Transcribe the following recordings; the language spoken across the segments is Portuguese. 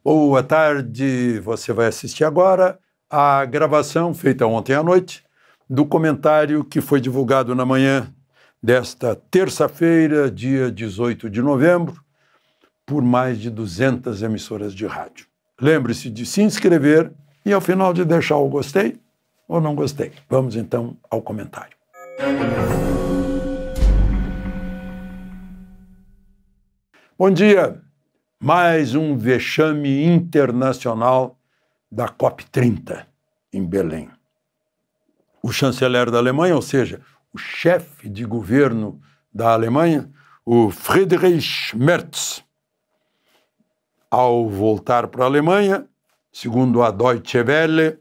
Boa tarde, você vai assistir agora a gravação feita ontem à noite do comentário que foi divulgado na manhã desta terça-feira, dia 18 de novembro, por mais de 200 emissoras de rádio. Lembre-se de se inscrever e ao final de deixar o gostei ou não gostei. Vamos então ao comentário. Bom dia! Mais um vexame internacional da COP30 em Belém. O chanceler da Alemanha, ou seja, o chefe de governo da Alemanha, o Friedrich Merz, ao voltar para a Alemanha, segundo a Deutsche Welle,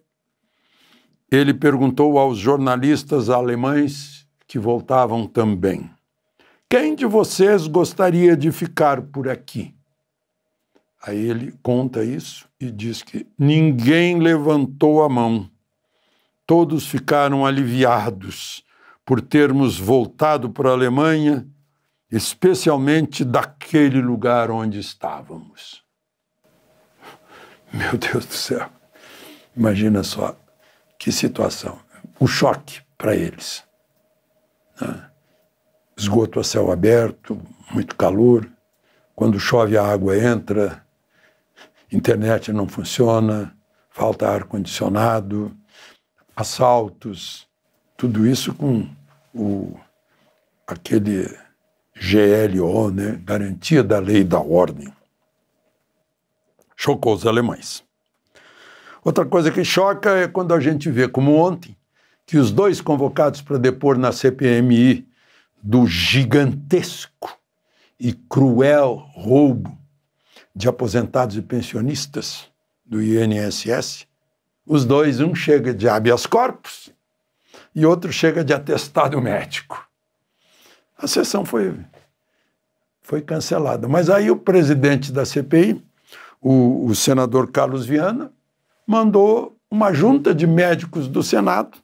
ele perguntou aos jornalistas alemães que voltavam também: quem de vocês gostaria de ficar por aqui? Aí ele conta isso e diz que ninguém levantou a mão. Todos ficaram aliviados por termos voltado para a Alemanha, especialmente daquele lugar onde estávamos. Meu Deus do céu! Imagina só que situação. O choque para eles. Esgoto a céu aberto, muito calor. Quando chove a água entra, internet não funciona, falta ar-condicionado, assaltos, tudo isso com aquele GLO, né? Garantia da lei e da ordem. Chocou os alemães. Outra coisa que choca é quando a gente vê, como ontem, que os dois convocados para depor na CPMI do gigantesco e cruel roubo de aposentados e pensionistas do INSS, os dois, um chega de habeas corpus e outro chega de atestado médico. A sessão foi cancelada. Mas aí o presidente da CPI, o senador Carlos Viana, mandou uma junta de médicos do Senado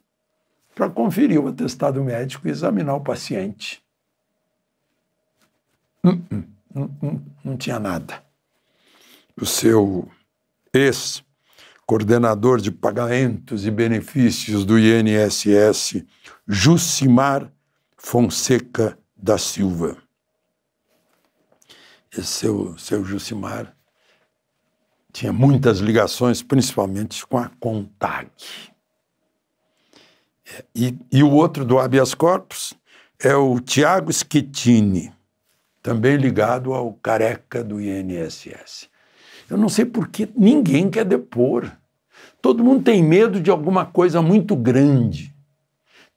para conferir o atestado médico e examinar o paciente. Não tinha nada. O seu ex-coordenador de pagamentos e benefícios do INSS, Jucimar Fonseca da Silva. Esse seu Jucimar tinha muitas ligações, principalmente com a CONTAG. E o outro do habeas corpus é o Tiago Schettini, também ligado ao careca do INSS. Eu não sei por que ninguém quer depor. Todo mundo tem medo de alguma coisa muito grande.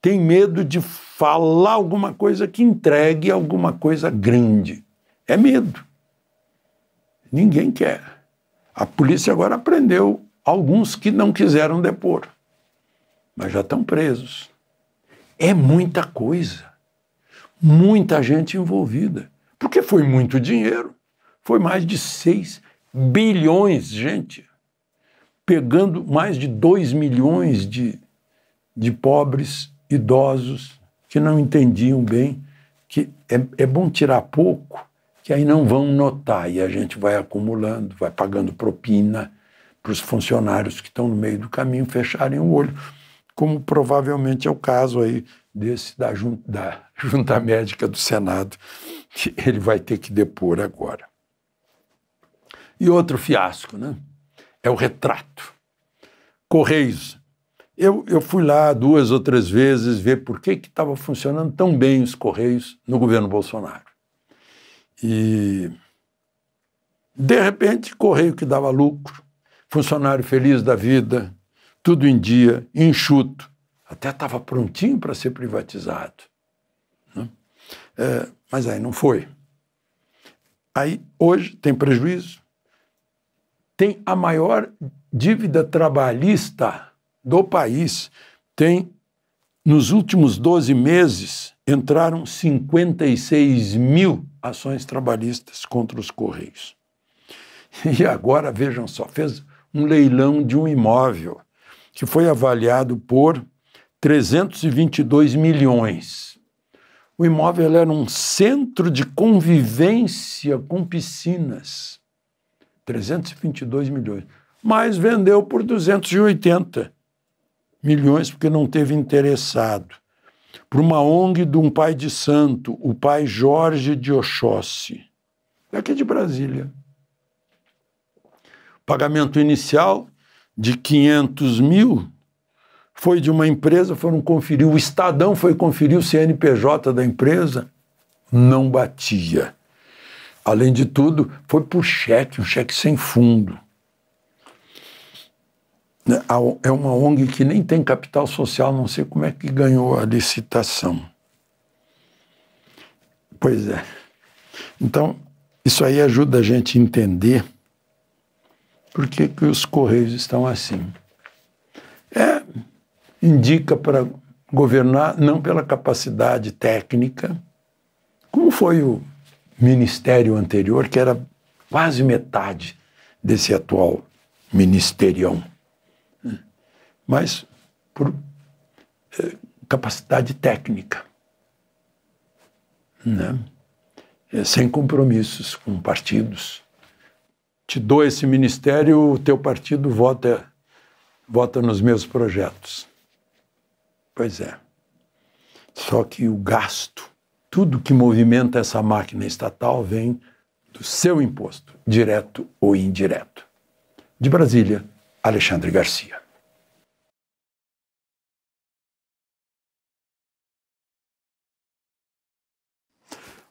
Tem medo de falar alguma coisa que entregue alguma coisa grande. É medo. Ninguém quer. A polícia agora prendeu alguns que não quiseram depor, mas já estão presos. É muita coisa. Muita gente envolvida. Porque foi muito dinheiro. Foi mais de 6 bilhões, gente, pegando mais de 2 milhões de pobres idosos que não entendiam bem que é bom tirar pouco, que aí não vão notar, e a gente vai acumulando, vai pagando propina para os funcionários que estão no meio do caminho fecharem o olho, como provavelmente é o caso aí desse da Junta Médica do Senado, que ele vai ter que depor agora. E outro fiasco, né? É o retrato. Correios. Eu fui lá 2 ou 3 vezes ver por que estava funcionando tão bem os Correios no governo Bolsonaro. E, de repente, Correio que dava lucro, funcionário feliz da vida, tudo em dia, enxuto, até estava prontinho para ser privatizado. Né? Mas aí não foi. Aí, hoje, tem prejuízo. Tem a maior dívida trabalhista do país. Nos últimos 12 meses, entraram 56 mil ações trabalhistas contra os Correios. E agora, vejam só, fez um leilão de um imóvel que foi avaliado por 322 milhões. O imóvel era um centro de convivência com piscinas. 322 milhões. Mas vendeu por 280 milhões, porque não teve interessado. Para uma ONG de um pai de santo, o pai Jorge de Oxóssi, daqui de Brasília. Pagamento inicial de 500 mil foi de uma empresa, foram conferir, o Estadão foi conferir o CNPJ da empresa, não batia. Além de tudo, foi por cheque, um cheque sem fundo. É uma ONG que nem tem capital social, não sei como é que ganhou a licitação. Pois é. Então, isso aí ajuda a gente a entender por que os Correios estão assim. Indica para governar não pela capacidade técnica, como foi o ministério anterior, que era quase metade desse atual ministerião, mas por capacidade técnica, né? Sem compromissos com partidos. Te dou esse ministério, o teu partido vota nos meus projetos. Pois é. Só que o gasto, tudo que movimenta essa máquina estatal vem do seu imposto, direto ou indireto. De Brasília, Alexandre Garcia.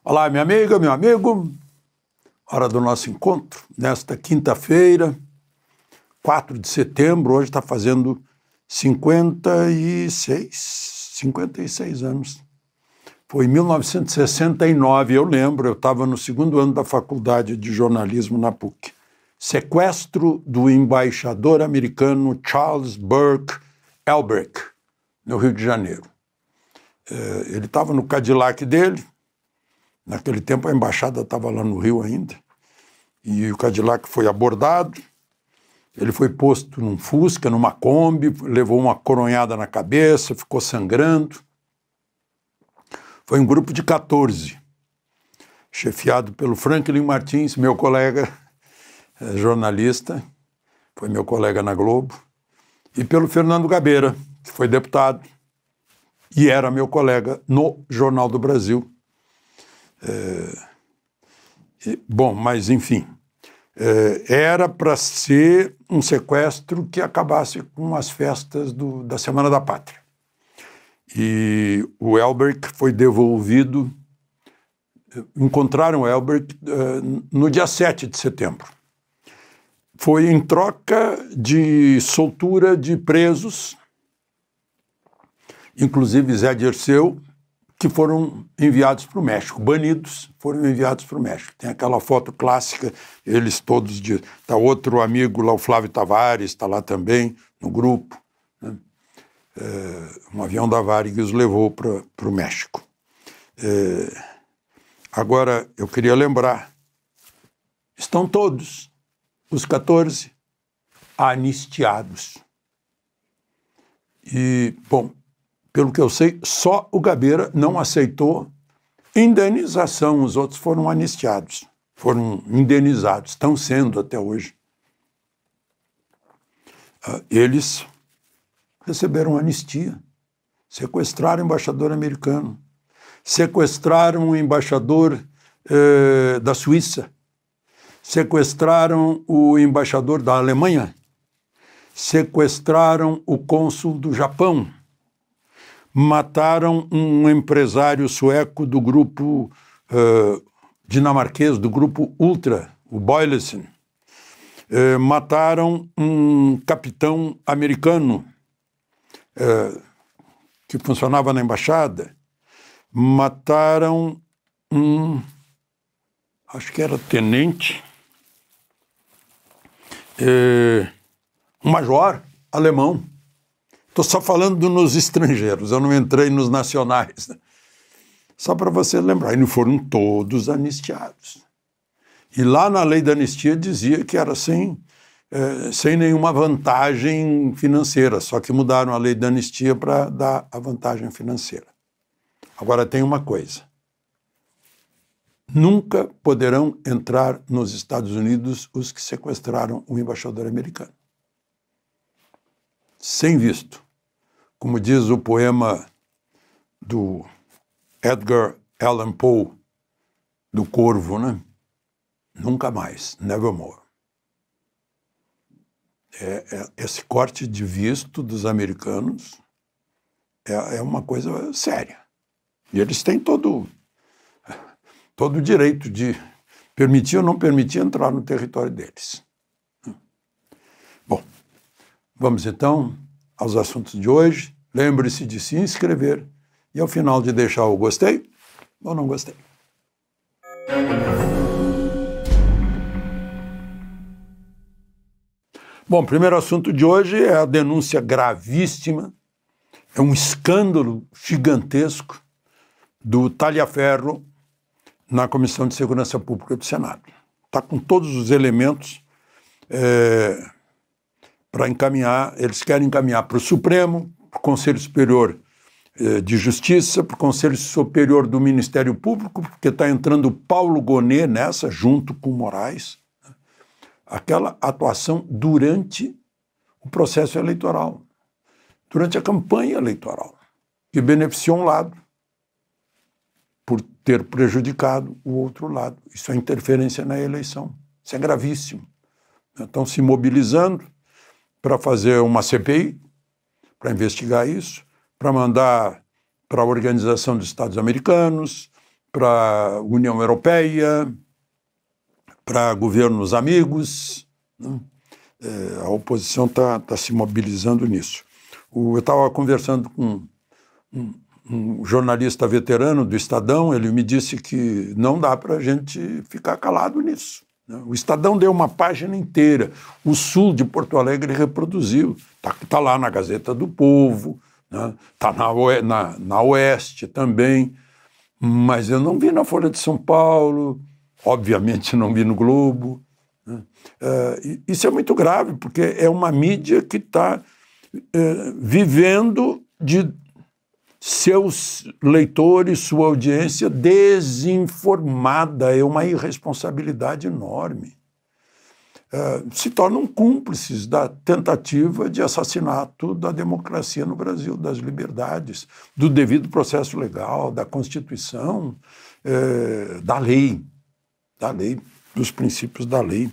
Olá, minha amiga, meu amigo. Hora do nosso encontro, nesta quinta-feira, 4 de setembro, hoje está fazendo 56 anos. Foi em 1969, eu lembro, eu estava no segundo ano da faculdade de jornalismo na PUC. Sequestro do embaixador americano Charles Burke Elbrecht, no Rio de Janeiro. Ele estava no Cadillac dele. Naquele tempo a embaixada estava lá no Rio ainda, e o Cadillac foi abordado, ele foi posto num Fusca, numa Kombi, levou uma coronhada na cabeça, ficou sangrando. Foi um grupo de 14, chefiado pelo Franklin Martins, meu colega jornalista, foi meu colega na Globo, e pelo Fernando Gabeira, que foi deputado, e era meu colega no Jornal do Brasil. Bom, mas enfim, era para ser um sequestro que acabasse com as festas da Semana da Pátria. E o Elbrecht foi devolvido, encontraram o Elbrecht no dia 7 de setembro. Foi em troca de soltura de presos, inclusive Zé Dirceu, que foram enviados para o México, banidos, foram enviados para o México. Tem aquela foto clássica, eles todos... Está outro amigo lá, o Flávio Tavares, está lá também, no grupo. Né? Um avião da Varig os levou para o México. Agora, eu queria lembrar, estão todos, os 14, anistiados. E, bom... Pelo que eu sei, só o Gabeira não aceitou indenização, os outros foram anistiados, foram indenizados, estão sendo até hoje. Eles receberam anistia, sequestraram o embaixador americano, sequestraram o embaixador da Suíça, sequestraram o embaixador da Alemanha, sequestraram o cônsul do Japão, mataram um empresário sueco do grupo dinamarquês, do grupo Ultra, o Boylesen. Mataram um capitão americano que funcionava na embaixada. Mataram acho que era tenente, um major alemão. Estou só falando nos estrangeiros, eu não entrei nos nacionais. Né? Só para você lembrar, e não foram todos anistiados. E lá na lei da anistia dizia que era sem nenhuma vantagem financeira, só que mudaram a lei da anistia para dar a vantagem financeira. Agora tem uma coisa. nunca poderão entrar nos Estados Unidos os que sequestraram o embaixador americano. Sem visto. Como diz o poema do Edgar Allan Poe, do Corvo, né? Nunca mais, nevermore. Esse corte de visto dos americanos é uma coisa séria. E eles têm todo o direito de permitir ou não permitir entrar no território deles. Bom, vamos então aos assuntos de hoje. Lembre-se de se inscrever e ao final de deixar o gostei ou não gostei. Bom, o primeiro assunto de hoje é a denúncia gravíssima, é um escândalo gigantesco do talha-ferro na Comissão de Segurança Pública do Senado. Está com todos os elementos para encaminhar, eles querem encaminhar para o Supremo, para o Conselho Superior de Justiça, para o Conselho Superior do Ministério Público, porque está entrando Paulo Gonet nessa, junto com Moraes, aquela atuação durante o processo eleitoral, durante a campanha eleitoral, que beneficiou um lado por ter prejudicado o outro lado. Isso é interferência na eleição. Isso é gravíssimo. Estão se mobilizando para fazer uma CPI, para investigar isso, para mandar para a Organização dos Estados Americanos, para a União Europeia, para governos amigos, né? A oposição está se mobilizando nisso. Eu estava conversando com um jornalista veterano do Estadão, ele me disse que não dá para a gente ficar calado nisso, né? O Estadão deu uma página inteira, o Sul de Porto Alegre reproduziu, está lá na Gazeta do Povo, está, né? na Oeste também, mas eu não vi na Folha de São Paulo, obviamente não vi no Globo, né? Isso é muito grave, porque é uma mídia que está vivendo de seus leitores, sua audiência desinformada, é uma irresponsabilidade enorme. Se tornam cúmplices da tentativa de assassinato da democracia no Brasil, das liberdades, do devido processo legal, da Constituição, da lei, dos princípios da lei.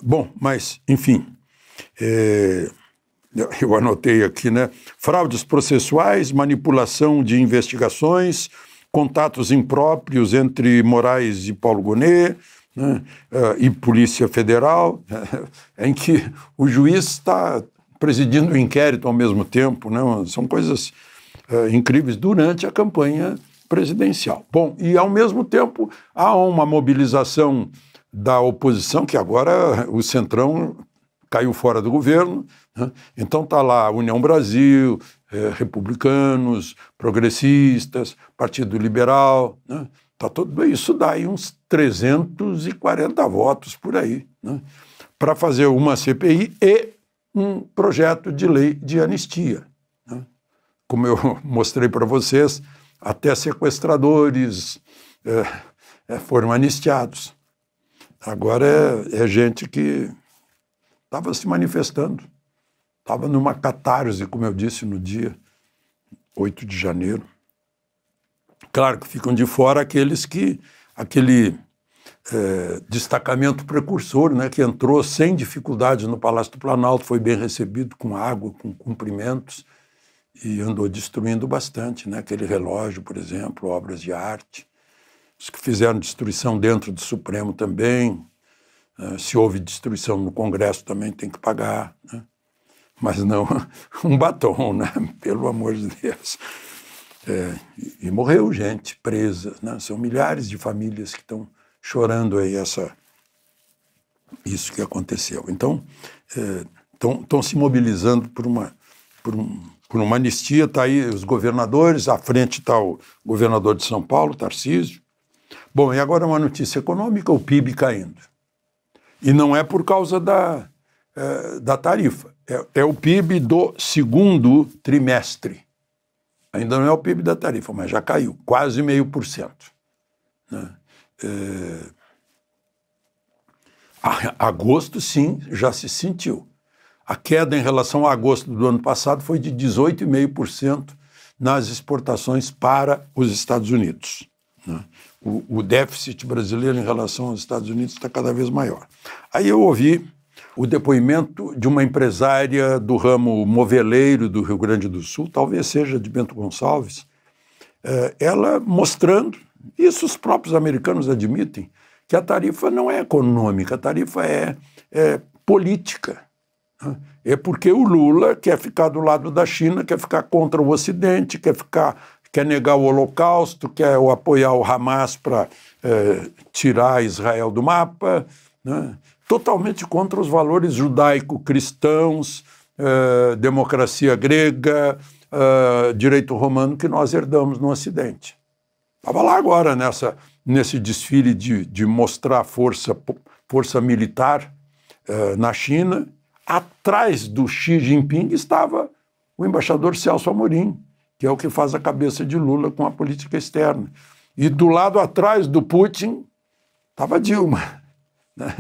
Bom, mas, enfim, eu anotei aqui, né? Fraudes processuais, manipulação de investigações, contatos impróprios entre Moraes e Paulo Gonet, né? E Polícia Federal, em que o juiz está presidindo o inquérito ao mesmo tempo, né? São coisas incríveis durante a campanha presidencial. Bom, e ao mesmo tempo há uma mobilização da oposição, que agora o Centrão caiu fora do governo, né? Então está lá a União Brasil, republicanos, progressistas, Partido Liberal, né? Tá tudo isso dá aí uns 340 votos por aí, né? Para fazer uma CPI e um projeto de lei de anistia, né? Como eu mostrei para vocês, até sequestradores foram anistiados. Agora é gente que estava se manifestando, estava numa catarse, como eu disse, no dia 8 de janeiro. Claro que ficam de fora aquele destacamento precursor, né, que entrou sem dificuldade no Palácio do Planalto, foi bem recebido com água, com cumprimentos, e andou destruindo bastante, né, aquele relógio, por exemplo, obras de arte. Os que fizeram destruição dentro do Supremo também. Se houve destruição no Congresso também tem que pagar, né? Mas não um batom, né? Pelo amor de Deus. E morreu gente presa, né? São milhares de famílias que estão chorando aí isso que aconteceu. Então, estão se mobilizando por uma anistia. Está aí os governadores, à frente está o governador de São Paulo, Tarcísio. Bom, e agora uma notícia econômica, o PIB caindo. E não é por causa da tarifa, é o PIB do segundo trimestre. Ainda não é o PIB da tarifa, mas já caiu, quase 0,5%. Né? Agosto, sim, já se sentiu. A queda em relação a agosto do ano passado foi de 18,5% nas exportações para os Estados Unidos. Né? O déficit brasileiro em relação aos Estados Unidos está cada vez maior. Aí eu ouvi o depoimento de uma empresária do ramo moveleiro do Rio Grande do Sul, talvez seja de Bento Gonçalves, ela mostrando, isso os próprios americanos admitem, que a tarifa não é econômica, a tarifa é política. É porque o Lula quer ficar do lado da China, quer ficar contra o Ocidente, quer negar o Holocausto, quer apoiar o Hamas para tirar Israel do mapa, né? Totalmente contra os valores judaico-cristãos, democracia grega, direito romano que nós herdamos no Ocidente. Estava lá agora nesse desfile de mostrar força militar na China. Atrás do Xi Jinping estava o embaixador Celso Amorim, que é o que faz a cabeça de Lula com a política externa. E do lado atrás do Putin estava Dilma. Né?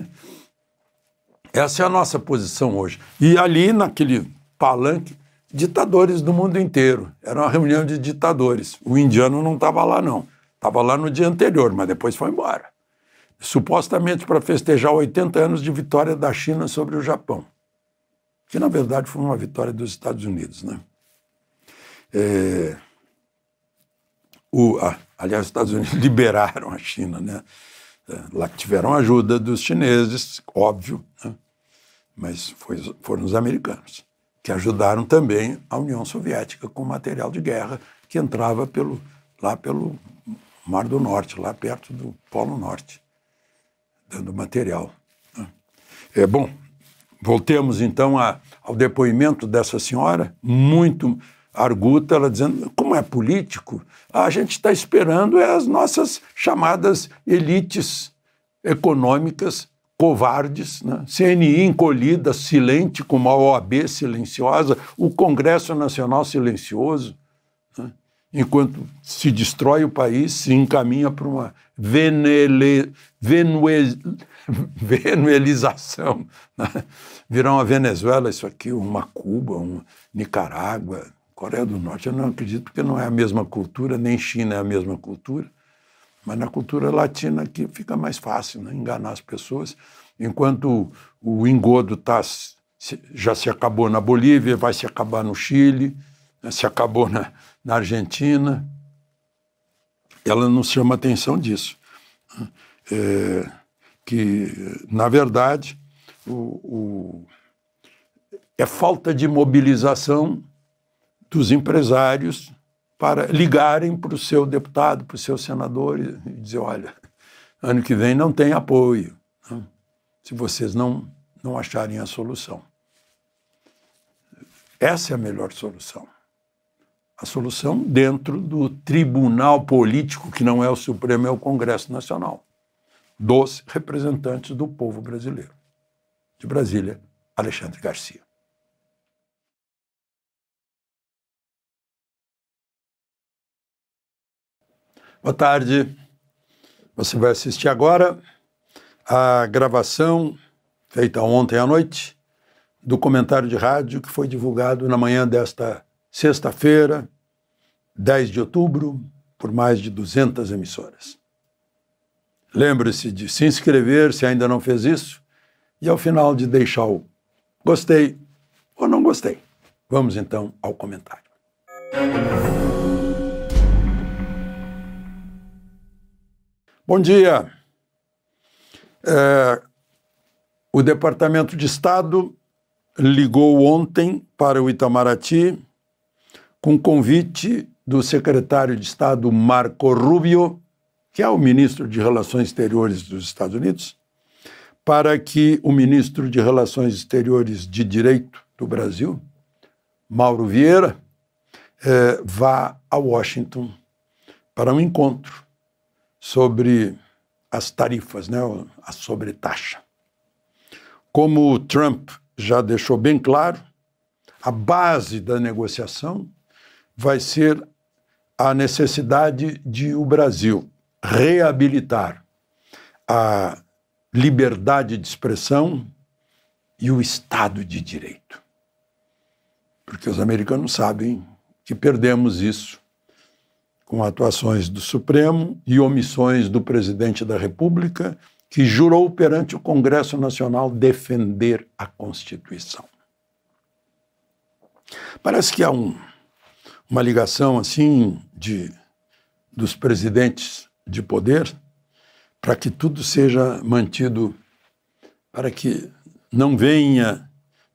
Essa é a nossa posição hoje. E ali, naquele palanque, ditadores do mundo inteiro. Era uma reunião de ditadores. O indiano não estava lá, não. Estava lá no dia anterior, mas depois foi embora. Supostamente para festejar 80 anos de vitória da China sobre o Japão. Que, na verdade, foi uma vitória dos Estados Unidos. Né? Aliás, os Estados Unidos liberaram a China, né? Lá tiveram ajuda dos chineses, óbvio, né? Mas foram os americanos, que ajudaram também a União Soviética com material de guerra que entrava lá pelo Mar do Norte, lá perto do Polo Norte, dando material. Né? Bom, voltemos então ao depoimento dessa senhora, muito arguta, ela dizendo, como é político, a gente está esperando as nossas chamadas elites econômicas covardes, né? CNI encolhida, silente, como a OAB silenciosa, o Congresso Nacional silencioso, né? Enquanto se destrói o país, se encaminha para uma venezuelização, né? Virar uma Venezuela, isso aqui, uma Cuba, uma Nicarágua, Coreia do Norte, eu não acredito, porque não é a mesma cultura, nem China é a mesma cultura, mas na cultura latina aqui fica mais fácil, né, enganar as pessoas, enquanto o engodo já se acabou na Bolívia, vai se acabar no Chile, né, se acabou na Argentina, ela não chama atenção disso. Que, na verdade, é falta de mobilização dos empresários para ligarem para o seu deputado, para o seu senador e dizer, olha, ano que vem não tem apoio, né? Se vocês não acharem a solução. Essa é a melhor solução. A solução dentro do tribunal político, que não é o Supremo, é o Congresso Nacional, dos representantes do povo brasileiro. De Brasília, Alexandre Garcia. Boa tarde. Você vai assistir agora a gravação feita ontem à noite do comentário de rádio que foi divulgado na manhã desta sexta-feira, 10 de outubro, por mais de 200 emissoras. Lembre-se de se inscrever se ainda não fez isso e ao final de deixar o gostei ou não gostei. Vamos então ao comentário. Bom dia. O Departamento de Estado ligou ontem para o Itamaraty com convite do secretário de Estado Marco Rubio, que é o ministro de Relações Exteriores dos Estados Unidos, para que o ministro de Relações Exteriores de Direito do Brasil, Mauro Vieira, vá a Washington para um encontro sobre as tarifas, né, a sobretaxa. Como o Trump já deixou bem claro, a base da negociação vai ser a necessidade de o Brasil reabilitar a liberdade de expressão e o Estado de Direito. Porque os americanos sabem que perdemos isso com atuações do Supremo e omissões do presidente da República, que jurou perante o Congresso Nacional defender a Constituição. Parece que há uma ligação assim dos presidentes de poder para que tudo seja mantido, para que não venha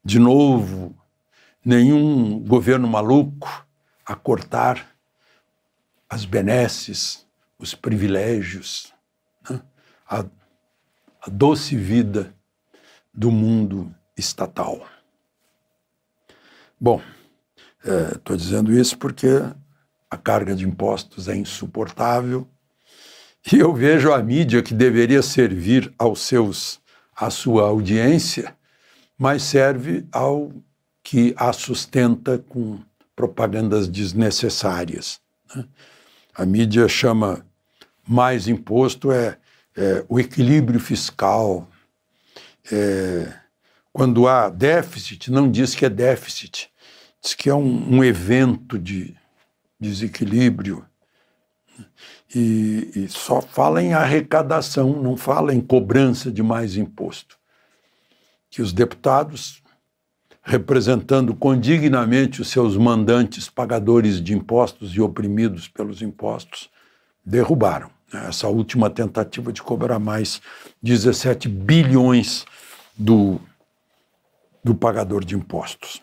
de novo nenhum governo maluco a cortar as benesses, os privilégios, né? a doce vida do mundo estatal. Bom, estou dizendo isso porque a carga de impostos é insuportável e eu vejo a mídia que deveria servir à sua audiência, mas serve ao que a sustenta com propagandas desnecessárias, né? A mídia chama mais imposto o equilíbrio fiscal. Quando há déficit, não diz que é déficit, diz que é um evento de desequilíbrio. E só fala em arrecadação, não fala em cobrança de mais imposto. Que os deputados, representando condignamente os seus mandantes pagadores de impostos e oprimidos pelos impostos, derrubaram essa última tentativa de cobrar mais 17 bilhões do pagador de impostos.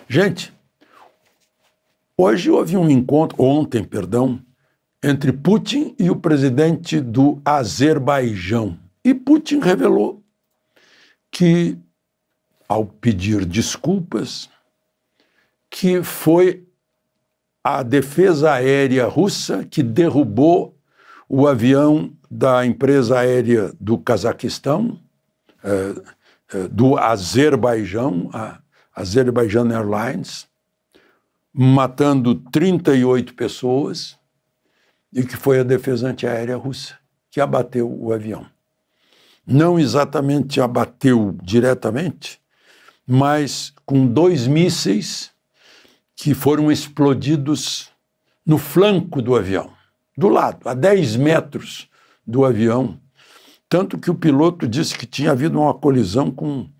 Gente, ontem, entre Putin e o presidente do Azerbaijão. E Putin revelou que, ao pedir desculpas, que foi a defesa aérea russa que derrubou o avião da empresa aérea do Cazaquistão, do Azerbaijão, a Azerbaijan Airlines, matando 38 pessoas, e que foi a defesa antiaérea russa que abateu o avião. Não exatamente abateu diretamente, mas com 2 mísseis que foram explodidos no flanco do avião, do lado, a 10 metros do avião, tanto que o piloto disse que tinha havido uma colisão com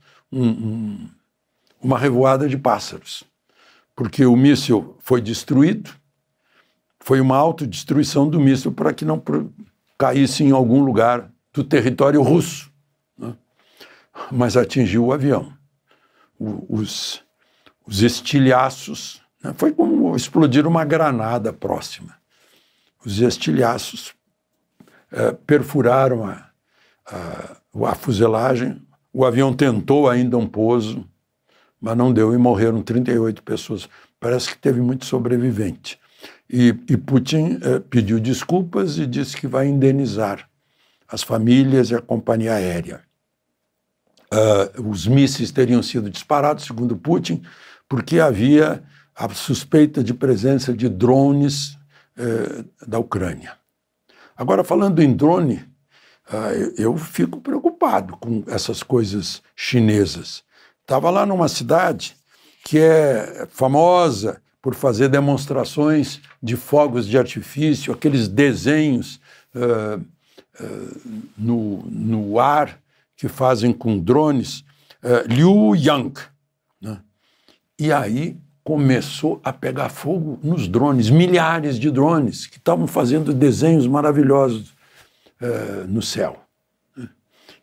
uma revoada de pássaros, porque o míssil foi destruído, foi uma autodestruição do míssil para que não caísse em algum lugar do território russo, né? Mas atingiu o avião. Os estilhaços, né? Foi como explodir uma granada próxima. Os estilhaços perfuraram a fuselagem, o avião tentou ainda um pouso, mas não deu e morreram 38 pessoas. Parece que teve muito sobrevivente. E Putin pediu desculpas e disse que vai indenizar as famílias e a companhia aérea. Os mísseis teriam sido disparados, segundo Putin, porque havia a suspeita de presença de drones da Ucrânia. Agora, falando em drone, eu fico preocupado com essas coisas chinesas. Estava lá numa cidade que é famosa por fazer demonstrações de fogos de artifício, aqueles desenhos no ar que fazem com drones, Liuyang, né? E aí começou a pegar fogo nos drones, milhares de drones que estavam fazendo desenhos maravilhosos no céu.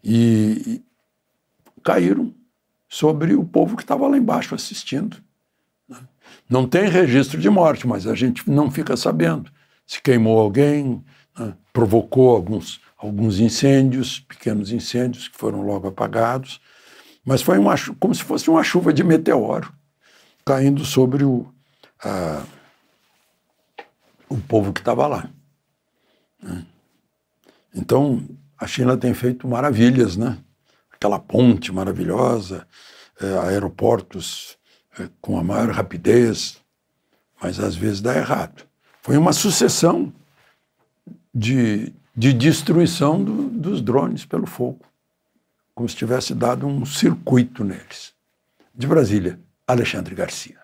E caíram sobre o povo que estava lá embaixo assistindo. Não tem registro de morte, mas a gente não fica sabendo se queimou alguém, né? Provocou alguns incêndios, pequenos incêndios que foram logo apagados, mas foi como se fosse uma chuva de meteoro caindo sobre o povo que estava lá, né? Então, a China tem feito maravilhas, né? Aquela ponte maravilhosa, aeroportos com a maior rapidez, mas às vezes dá errado. Foi uma sucessão de destruição dos drones pelo fogo, como se tivesse dado um circuito neles. De Brasília, Alexandre Garcia.